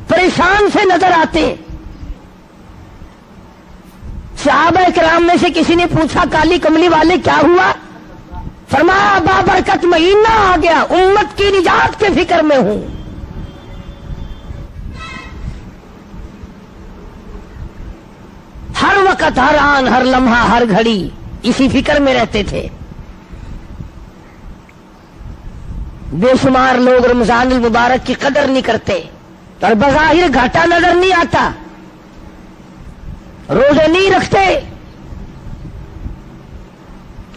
پریشان سے نظر آتے. صحابہ کرام میں سے کسی نے پوچھا کالی کملی والے کیا ہوا؟ فرمایا بابرکت مہینہ آ گیا, امت کی نجات کے فکر میں ہوں. ہر وقت, ہر آن, ہر لمحہ, ہر گھڑی اسی فکر میں رہتے تھے. بے شمار لوگ رمضان المبارک کی قدر نہیں کرتے اور بظاہر گھاٹا نظر نہیں آتا, روزے نہیں رکھتے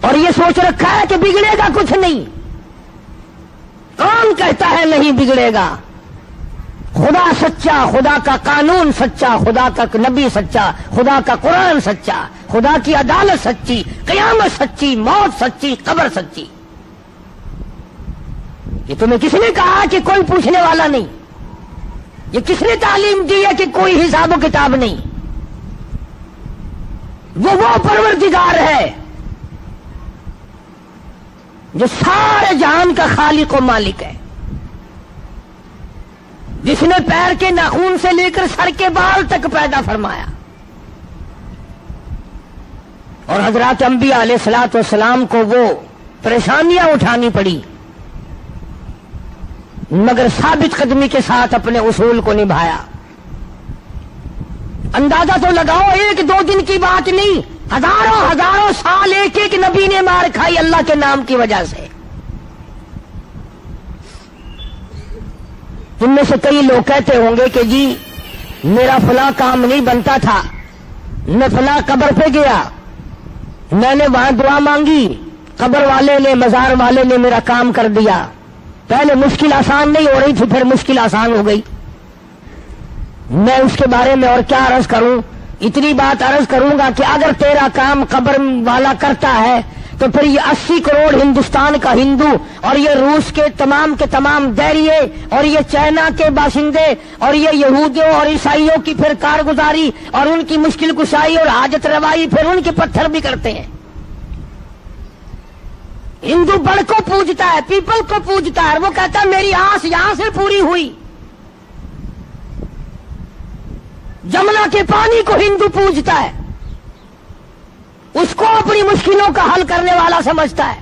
اور یہ سوچ رکھا ہے کہ بگڑے گا کچھ نہیں. کون کہتا ہے نہیں بگڑے گا؟ خدا سچا, خدا کا قانون سچا, خدا کا نبی سچا, خدا کا قرآن سچا, خدا کی عدالت سچی, قیامت سچی, موت سچی, قبر سچی. یہ تمہیں کس نے کہا کہ کوئی پوچھنے والا نہیں؟ یہ کس نے تعلیم دی ہے کہ کوئی حساب و کتاب نہیں؟ وہ پروردگار ہے جو سارے جہان کا خالق و مالک ہے, جس نے پیر کے ناخن سے لے کر سر کے بال تک پیدا فرمایا. اور حضرات انبیاء علیہ الصلوۃ والسلام کو وہ پریشانیاں اٹھانی پڑی مگر ثابت قدمی کے ساتھ اپنے اصول کو نبھایا. اندازہ تو لگاؤ, ایک دو دن کی بات نہیں, ہزاروں ہزاروں سال ایک ایک نبی نے مار کھائی اللہ کے نام کی وجہ سے. تم میں سے کئی لوگ کہتے ہوں گے کہ جی میرا فلاں کام نہیں بنتا تھا, میں فلاں قبر پہ گیا, میں نے وہاں دعا مانگی, قبر والے نے, مزار والے نے میرا کام کر دیا. پہلے مشکل آسان نہیں ہو رہی تھی, پھر مشکل آسان ہو گئی. میں اس کے بارے میں اور کیا عرض کروں؟ اتنی بات عرض کروں گا کہ اگر تیرا کام قبر والا کرتا ہے تو پھر یہ 80 کروڑ ہندوستان کا ہندو اور یہ روس کے تمام دہریے اور یہ چائنا کے باشندے اور یہ یہودیوں اور عیسائیوں کی پھر کارگزاری اور ان کی مشکل کشائی اور حاجت روائی پھر ان کے پتھر بھی کرتے ہیں. ہندو بڑ کو پوجتا ہے, پیپل کو پوجتا ہے, وہ کہتا ہے میری آس یہاں سے پوری ہوئی. جمنا کے پانی کو ہندو پوجتا ہے, اس کو اپنی مشکلوں کا حل کرنے والا سمجھتا ہے.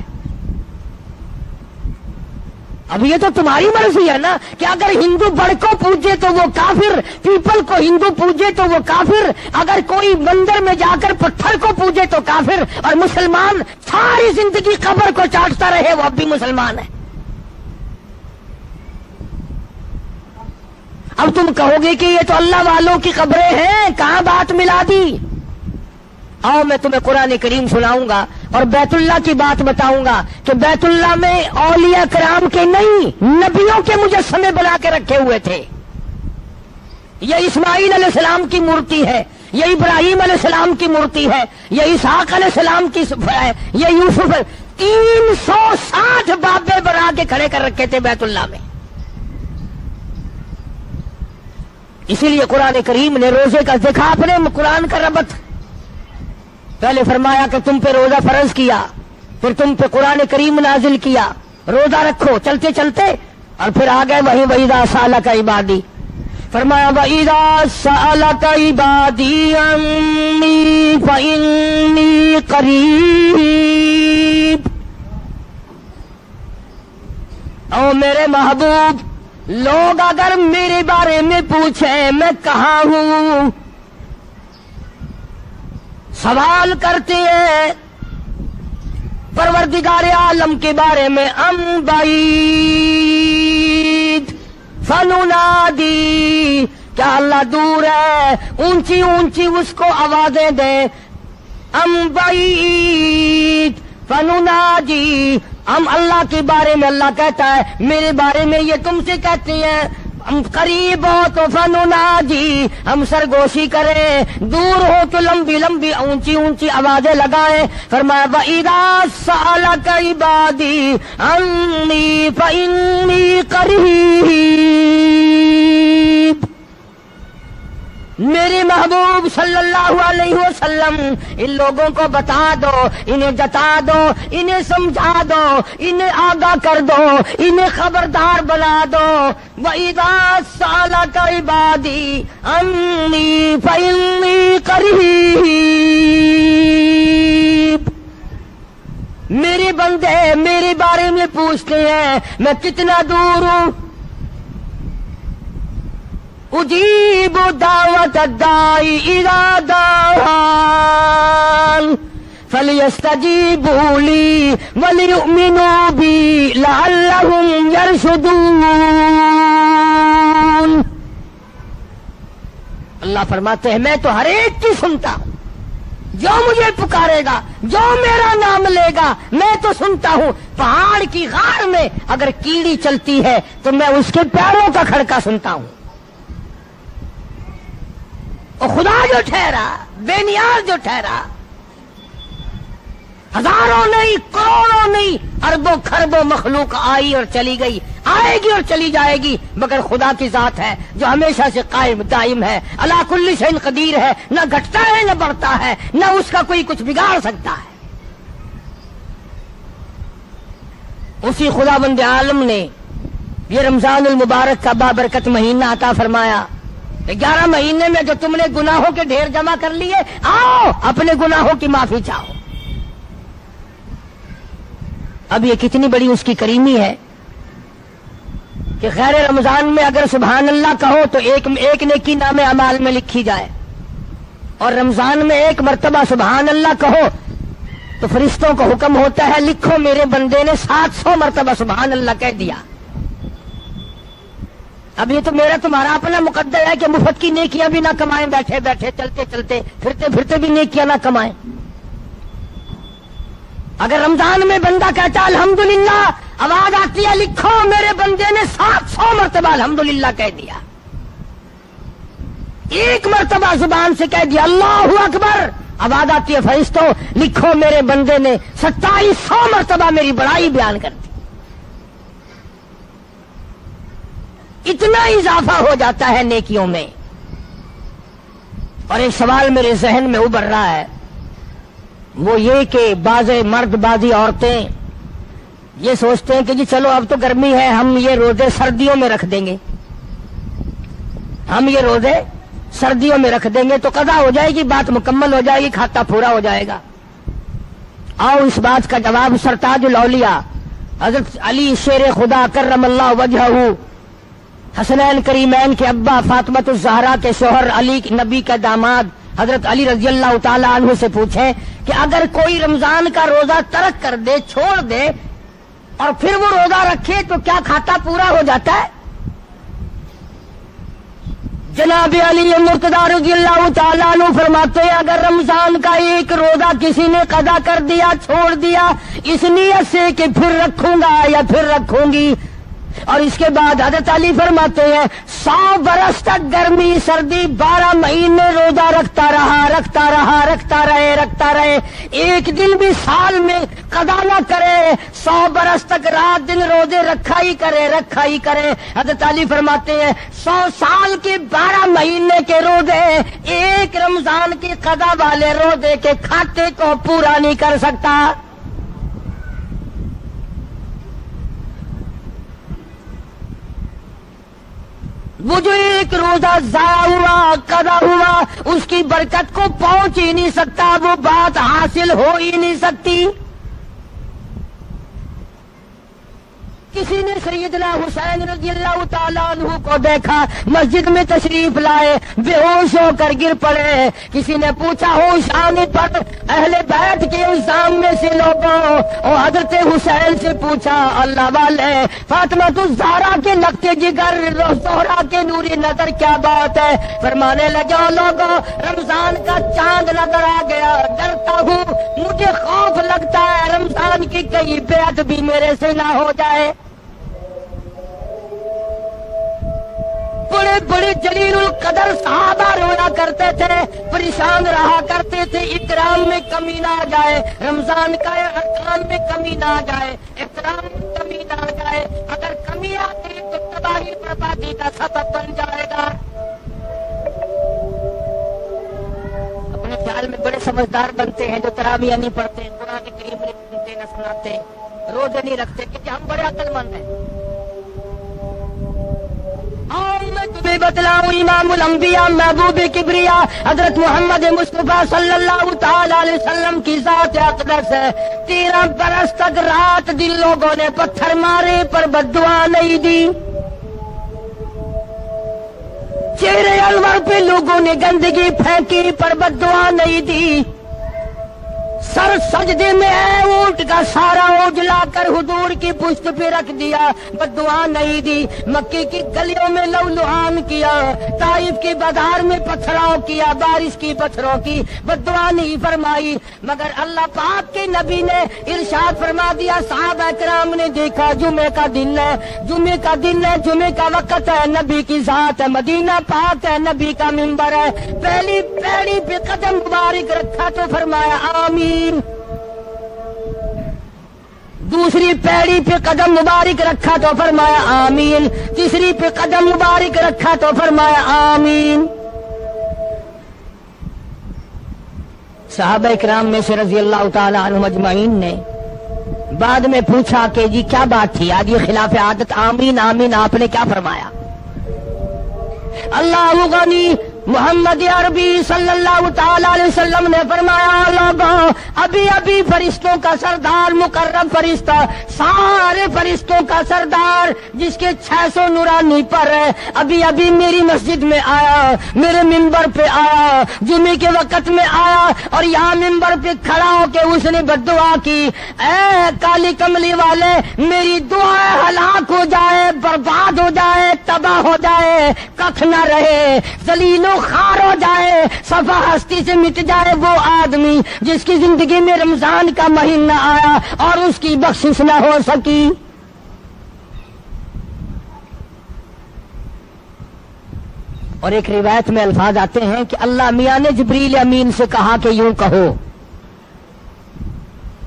اب یہ تو تمہاری مرضی ہے نا کہ اگر ہندو بڑ کو پوجے تو وہ کافر, پیپل کو ہندو پوجے تو وہ کافر, اگر کوئی مندر میں جا کر پتھر کو پوجے تو کافر, اور مسلمان ساری زندگی قبر کو چاٹتا رہے وہ اب بھی مسلمان ہے. اب تم کہو گے کہ یہ تو اللہ والوں کی قبریں ہیں, کہاں بات ملا دی؟ آؤ میں تمہیں قرآن کریم سناؤں گا اور بیت اللہ کی بات بتاؤں گا کہ بیت اللہ میں اولیاء کرام کے نہیں, نبیوں کے مجسمے بنا کے رکھے ہوئے تھے. یہ اسماعیل علیہ السلام کی مورتی ہے, یہ ابراہیم علیہ السلام کی مورتی ہے, یہ اسحاق علیہ السلام کی ہے, یہ یوسف. 360 بابے بنا کے کھڑے کر رکھے تھے بیت اللہ میں. اسی لیے قرآن کریم نے روزے کا دیکھا اپنے قرآن کا ربط. پہلے فرمایا کہ تم پہ روزہ فرض کیا, پھر تم پہ قرآن کریم نازل کیا, روزہ رکھو چلتے چلتے, اور پھر آ گئے وہی وَإِذَا سَأَلَكَ عِبَادِي. فرمایا وَإِذَا سَأَلَكَ عِبَادِي عَنِّي فَإِنِّي قَرِيبٌ. او میرے محبوب لوگ اگر میرے بارے میں پوچھیں میں کہاں ہوں، سوال کرتے ہیں پروردگار عالم کے بارے میں، ام بعید فننادی، کیا اللہ دور ہے، اونچی اونچی اس کو آوازیں دیں، ام بعید فننادی، ہم اللہ کے بارے میں اللہ کہتا ہے میرے بارے میں یہ تم سے کہتے ہیں ہم قریب ہو تو فننادی، ہم سرگوشی کریں، دور ہو تو لمبی لمبی اونچی اونچی آوازیں لگائیں۔ فرمایا وَإِذَا سَأَلَكَ عِبَادِي عَنِّي فَإِنِّي قَرِيبٌ، میرے محبوب صلی اللہ علیہ وسلم ان لوگوں کو بتا دو، انہیں جتا دو، انہیں سمجھا دو، انہیں آگاہ کر دو، انہیں خبردار بنا دو۔ وَإِذَا سَأَلَكَ عِبَادِي عَنِّي فَإِنِّي قَرِيبٌ، میرے بندے میرے بارے میں پوچھتے ہیں میں کتنا دور ہوں، اجیب دعوت الداعی اذا دعان فلیستجیبوا لی ولیؤمنوا بی لعلہم یرشدون۔ اللہ فرماتے ہیں میں تو ہر ایک کی سنتا ہوں، جو مجھے پکارے گا، جو میرا نام لے گا میں تو سنتا ہوں۔ پہاڑ کی غار میں اگر کیڑی چلتی ہے تو میں اس کے پیروں کا کھڑکا سنتا ہوں۔ اور خدا جو ٹھہرا، بے نیاز جو ٹھہرا، ہزاروں نہیں، کروڑوں نہیں، اربوں خربوں مخلوق آئی اور چلی گئی، آئے گی اور چلی جائے گی، مگر خدا کی ذات ہے جو ہمیشہ سے قائم دائم ہے، علی کل شیء قدیر ہے، نہ گھٹتا ہے نہ بڑھتا ہے، نہ اس کا کوئی کچھ بگاڑ سکتا ہے۔ اسی خداوند عالم نے یہ رمضان المبارک کا بابرکت مہینہ عطا فرمایا۔ 11 مہینے میں جو تم نے گناہوں کے ڈھیر جمع کر لیے، آؤ اپنے گناہوں کی معافی چاہو۔ اب یہ کتنی بڑی اس کی کریمی ہے کہ غیر رمضان میں اگر سبحان اللہ کہو تو ایک نیکی نام اعمال میں لکھی جائے، اور رمضان میں ایک مرتبہ سبحان اللہ کہو تو فرشتوں کو حکم ہوتا ہے لکھو میرے بندے نے 700 مرتبہ سبحان اللہ کہہ دیا۔ اب یہ تو میرا تمہارا اپنا مقدر ہے کہ مفت کی نیکیاں بھی نہ کمائیں، بیٹھے بیٹھے چلتے چلتے پھرتے پھرتے بھی نیکیاں نہ کمائیں۔ اگر رمضان میں بندہ کہتا الحمدللہ، آواز آتی ہے لکھو میرے بندے نے 700 مرتبہ الحمدللہ کہہ دیا، ایک مرتبہ زبان سے کہہ دیا اللہ اکبر، آواز آتی ہے فرشتوں لکھو میرے بندے نے 2700 مرتبہ میری بڑائی بیان کر دی۔ اتنا اضافہ ہو جاتا ہے نیکیوں میں۔ اور ایک سوال میرے ذہن میں ابھر رہا ہے، وہ یہ کہ بعض مرد بعضی عورتیں یہ سوچتے ہیں کہ جی چلو اب تو گرمی ہے، ہم یہ روزے سردیوں میں رکھ دیں گے، ہم یہ روزے سردیوں میں رکھ دیں گے تو قضا ہو جائے گی، بات مکمل ہو جائے گی، کھاتا پورا ہو جائے گا۔ آؤ اس بات کا جواب سرتاج الاولیاء حضرت علی شیر خدا کرم اللہ وجہہ، حسنین کریمین کے ابا، فاطمۃ الزہرا کے شوہر، علی نبی کا داماد حضرت علی رضی اللہ تعالی عنہ سے پوچھیں کہ اگر کوئی رمضان کا روزہ ترک کر دے، چھوڑ دے، اور پھر وہ روزہ رکھے تو کیا کھاتا پورا ہو جاتا ہے؟ جناب علی مرتضی رضی اللہ تعالیٰ عنہ فرماتے ہیں اگر رمضان کا ایک روزہ کسی نے قضا کر دیا، چھوڑ دیا اس نیت سے کہ پھر رکھوں گا یا پھر رکھوں گی، اور اس کے بعد حضرت علی فرماتے ہیں 100 برس تک گرمی سردی 12 مہینے روزہ رکھتا رہے، ایک دن بھی سال میں قضا نہ کرے، 100 برس تک رات دن روزے رکھا ہی کرے۔ حضرت علی فرماتے ہیں 100 سال کے 12 مہینے کے روزے ایک رمضان کی قضا والے روزے کے کھاتے کو پورا نہیں کر سکتا۔ وہ جو ایک روزہ ضائع ہوا، قضا ہوا، اس کی برکت کو پہنچ ہی نہیں سکتا، وہ بات حاصل ہو ہی نہیں سکتی۔ کسی نے سیدنا حسین رضی اللہ تعالیٰ عنہ کو دیکھا مسجد میں تشریف لائے بے ہوش ہو کر گر پڑے. کسی نے پوچھا ہوش آنے پر اہل بیت کے الزام میں سے لوگوں اور حضرت حسین سے پوچھا اللہ والے فاطمہ الزہرا کے لگتے جگر زہرا کے نوری نظر کیا بات ہے؟ فرمانے لگے لوگوں رمضان کا چاند نظر آ گیا, ڈرتا ہوں مجھے خوف لگتا ہے رمضان کی کئی بیعت بھی میرے سے نہ ہو جائے. بڑے بڑے جلیل القدر صحابہ رویا کرتے تھے, پریشان رہا کرتے تھے اکرام میں کمی نہ آ جائے, رمضان کا ارکان میں کمی نہ آ جائے, احترام میں کمی نہ آ جائے. اگر کمی آتی تو تباہی بربادی کا سبب بن جائے گا. اپنے خیال میں بڑے سمجھدار بنتے ہیں جو تراویح نہیں پڑھتے, قرآن کریم نہیں سنتے نہ سناتے, روزے نہیں رکھتے کہ ہم بڑے عقل مند ہیں. میں تمہیں بتلاؤں امام الانبیاء محبوب کبریا حضرت محمد مصطفیٰ صلی اللہ تعالی علیہ وسلم کی ذات اقدس ہے. 13 برس تک رات دن لوگوں نے پتھر مارے پر بددعا نہیں دی, چہرے انور پہ لوگوں نے گندگی پھینکی پر بددعا نہیں دی, سر سجدے میں ہے اونٹ کا سارا اجلا کر حضور کی پشت پہ رکھ دیا, بددعا نہیں دی. مکے کی گلیوں میں لو لہان کیا, طائف کی بازار میں پتھراؤ کیا, بارش کی پتھروں کی, بددعا نہیں فرمائی. مگر اللہ پاک کے نبی نے ارشاد فرما دیا, صحابہ کرام نے دیکھا جمعے کا دن ہے, جمعے کا دن ہے, جمعے کا وقت ہے, نبی کی ذات ہے, مدینہ پاک ہے, نبی کا منبر ہے, پہلی پیڑی پہ قدم مبارک رکھا تو فرمایا آمین, دوسری پیڑی پہ قدم مبارک رکھا تو فرمایا آمین, تیسری پہ قدم مبارک رکھا تو فرمایا آمین. صحابہ کرام میں سے رضی اللہ تعالی عنہم اجمعین نے بعد میں پوچھا کہ جی کیا بات تھی آج یہ خلاف عادت آمین آمین آپ نے کیا فرمایا؟ اللہ غنی محمد عربی صلی اللہ تعالی علیہ وسلم نے فرمایا لوگوں ابھی ابھی فرشتوں کا سردار مقرب فرشتہ سارے فرشتوں کا سردار جس کے 600 نورانی پر ہے ابھی ابھی میری مسجد میں آیا, میرے منبر پہ آیا, جمعے کے وقت میں آیا اور یہاں منبر پہ کھڑا ہو کے اس نے بددعا کی, اے کالی کملی والے میری دعا ہلاک ہو جائے, برباد ہو جائے, تباہ ہو جائے, ککھ نہ رہے, ذلیل خار ہو جائے, صفا ہستی سے مٹ جائے وہ آدمی جس کی زندگی میں رمضان کا مہینہ آیا اور اس کی بخشش نہ ہو سکی. اور ایک روایت میں الفاظ آتے ہیں کہ اللہ میاں نے جبریل امین سے کہا کہ یوں کہو.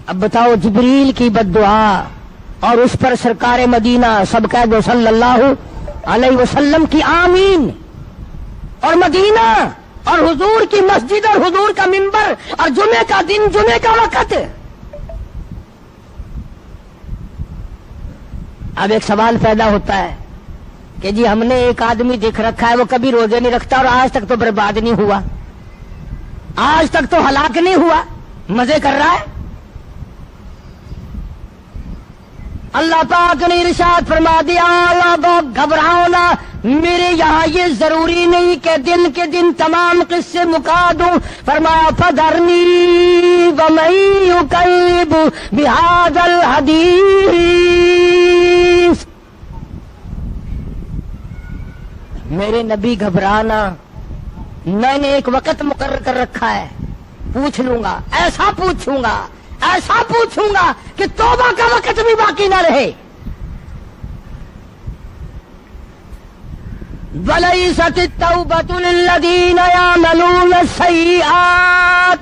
اب بتاؤ جبریل کی بددعا اور اس پر سرکار مدینہ سب کہہ دو صلی اللہ علیہ وسلم کی آمین, اور مدینہ اور حضور کی مسجد اور حضور کا منبر اور جمعے کا دن جمعے کا وقت. اب ایک سوال پیدا ہوتا ہے کہ جی ہم نے ایک آدمی دیکھ رکھا ہے وہ کبھی روزے نہیں رکھتا اور آج تک تو برباد نہیں ہوا, آج تک تو ہلاک نہیں ہوا, مزے کر رہا ہے. اللہ پاک نے ارشاد فرما دیا لوگوں گھبراؤ نہ, میرے یہاں یہ ضروری نہیں کہ دن کے دن تمام قصے مکا دوں. فرمایا فذرنی ومن یکذب بہذا الحدیث, میرے نبی گھبرانا, میں نے ایک وقت مقرر کر رکھا ہے, پوچھ لوں گا, ایسا پوچھوں گا, ایسا پوچھوں گا کہ توبہ کا وقت بھی باقی نہ رہے. وَلَيْسَتِ التَّوْبَةُ لِلَّذِينَ يَعْمَلُونَ السَّيِّئَاتِ,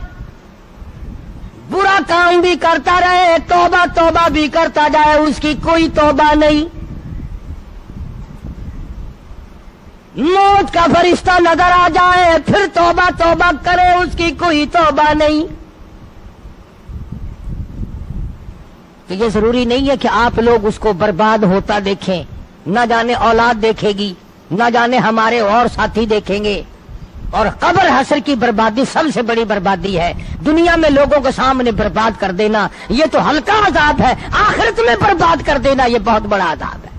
برا کام بھی کرتا رہے, توبہ توبہ بھی کرتا جائے, اس کی کوئی توبہ نہیں. موت کا فرشتہ نظر آ جائے پھر توبہ توبہ کرے, اس کی کوئی توبہ نہیں. تو یہ ضروری نہیں ہے کہ آپ لوگ اس کو برباد ہوتا دیکھیں, نہ جانے اولاد دیکھے گی, نہ جانے ہمارے اور ساتھی دیکھیں گے, اور قبر حشر کی بربادی سب سے بڑی بربادی ہے. دنیا میں لوگوں کے سامنے برباد کر دینا یہ تو ہلکا عذاب ہے، آخرت میں برباد کر دینا یہ بہت بڑا عذاب ہے.